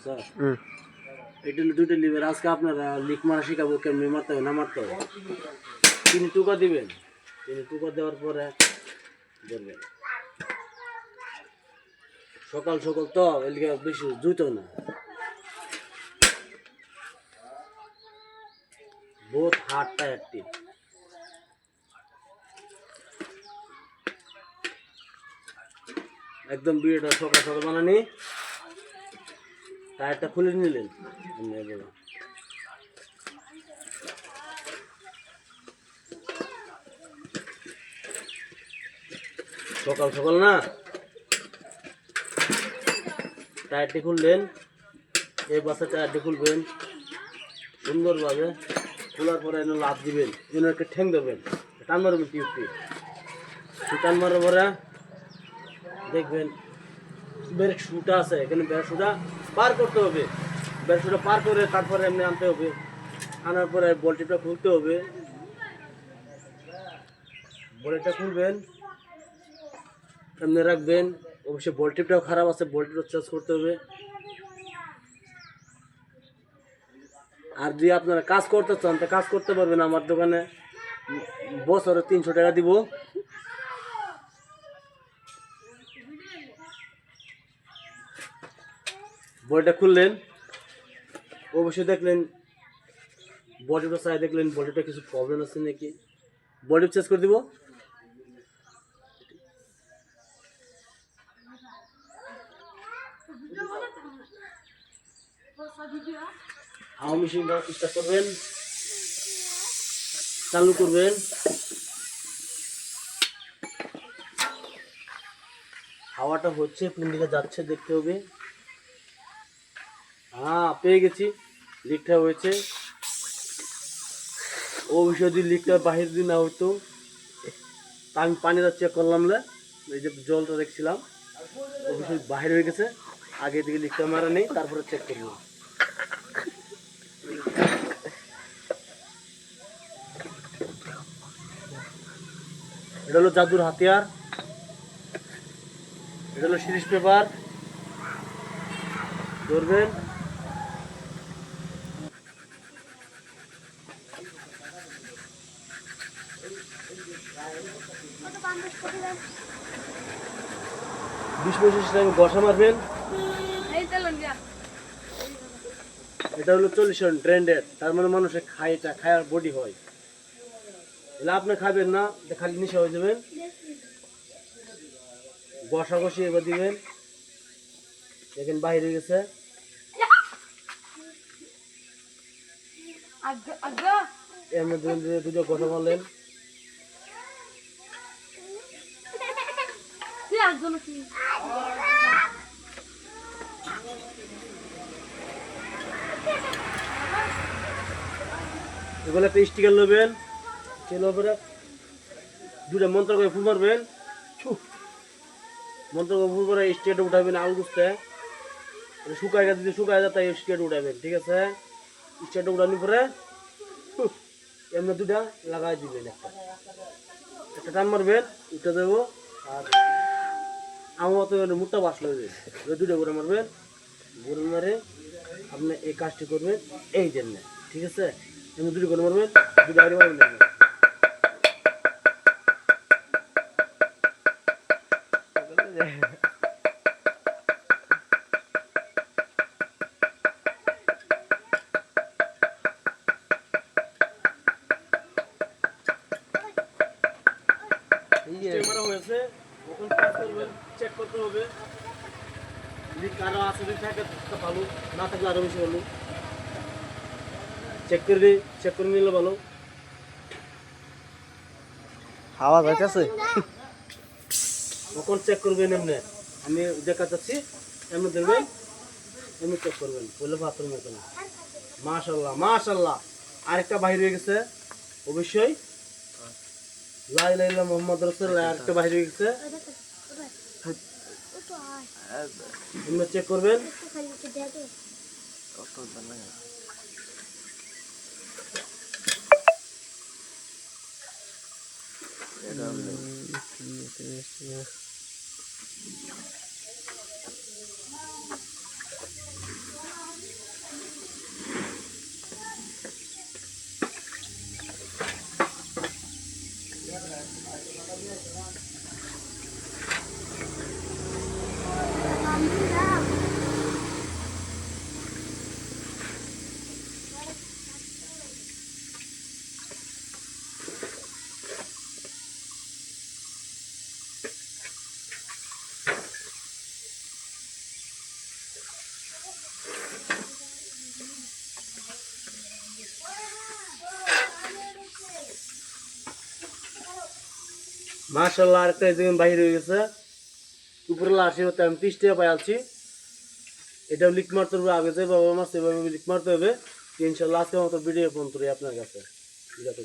Sir এটা হলো দুটো লিভার। আজকে আপনারা লিক মারা শিখাবো কেমনি মারতে হবে না মারতে হবে। 3 টুকা দিবেন, 3 টুকা দেওয়ার পরে ধরবেন। সকাল সকাল তো এদিকে বেশি জুতো না, বহুত হার্ড টায়ারটি। একদম ভিডিওটা সকাল সকাল বানানি, টায়ারটা খুলে নিলেন। সকাল সকাল না টায়ারটি খুললেন, এই বাসে টায়ারটি খুলবেন সুন্দরভাবে। খোলার পরে এনে লাভ দিবেন, এনে একটা ঠ্যাং দেবেন, টান মারবেন টিউবটি। টান মারার পরে দেখবেন ব্রেক শুটা আছে, এখানে ব্রেক শুটা পার করতে হবে। ব্রেক শুটা পার করে তারপরে এমনি আনতে হবে। আনার পরে বলটিটা খুলতে হবে। বলটিটা খুলবেন, এমনি রাখবেন। অবশ্যই বলটিটাও খারাপ আছে, বলটিটা চেঞ্জ করতে হবে। আর যদি আপনারা কাজ করতে চান তা কাজ করতে পারবেন আমার দোকানে। বছরে 300 টাকা দিব। বডিটা খুললেন, অবশ্যই দেখলেন বডিটা চাই, দেখলেন বডিটা কিছু প্রবলেম আছে নাকি, বডি চেঞ্জ করে দিব। হাওয়া মেশিনটা স্টার্ট করবেন, চালু করবেন। হাওয়াটা হচ্ছে কোন দিকে যাচ্ছে দেখতে হবে। হ্যাঁ পেয়ে গেছি, লিকটা হয়েছে। ও বিষয় যদি লিকটা বাহির দিয়ে না হতো তা আমি পানিটা চেক করলাম না, এই যে জলটা দেখছিলাম ও বিষয় বাহির হয়ে গেছে। আগে দিকে লিকটা মারা নেই, তারপরে চেক করবো। এটা হলো জাদুর হাতিয়ার, এটা হলো সিরিজ পেপার। ধরবেন, বিশ 25 টাইম ঘষা মারবেন। এটা হলো 40 ট্রেন্ডেড, তার মানে মানুষের খায়, এটা খায়ার বডি হয়। এলে আপনি খাবেন না, এটা খালি নেশা হয়ে যাবেন। ঘষা ঘষি এবার দিবেন, দেখেন বাহির হয়ে গেছে। এর মধ্যে দুটো ঘষা মারলেন। এগুলো একটা স্টিকার নেবেন, চেনার পরে দুটা মন্ত্র করে ফুল মারবেন। মন্ত্র করে ফুল করে স্টিকারটা উঠাবেন আল গুছতে। শুকায় গেছে, যদি শুকায় যায় তাই স্টিকারটা উঠাবেন, ঠিক আছে? স্টিকারটা উঠানোর পরে এমনি দুটা লাগাই দিবেন। একটা টান মারবেন, উঠে দেবো। আর আমার মতো মুখটা বাসলে হয়ে যাবে। দুটো করে মারবেন, ঘুরে মারে আপনি এই কাজটি করবেন এই জন্য, ঠিক আছে? এমনি দুটো করে মারবেন, দুটো আগে মারবেন। মারা হয়েছে, ওখানে কাজ করবেন, চেক করতে হবে। যদি কারো আছে যদি থাকে তো ভালো, না থাকলে আরো বেশি ভালো। চেক করে নিলে ভালো। হাওয়া যাইতেছে, কখন চেক করবেন এমনি আমি দেখা যাচ্ছি, এমনি দেখবেন, এমনি চেক করবেন, বললে পাথর মতো না। মাশাল্লাহ মাশাল্লাহ, আরেকটা বাইরে হয়ে গেছে। অবশ্যই লা ইলাহা ইল্লাল্লাহ মুহাম্মদ রাসূলুল্লাহ, আরেকটা বাইরে হয়ে গেছে। এমনি চেক করবেন। মাশাআল্লাহ আরেকটা এই দেখুন বাহির হয়ে গেছে উপরে লাশি হতে আমি 30 টাকা পাই আছি এটাও লিক মারতে হবে আগে যে বাবা মাছ এভাবে লিক মারতে হবে ইনশাআল্লাহ আজকের মতো ভিডিও ফোন করি আপনার কাছে ঠিক আছে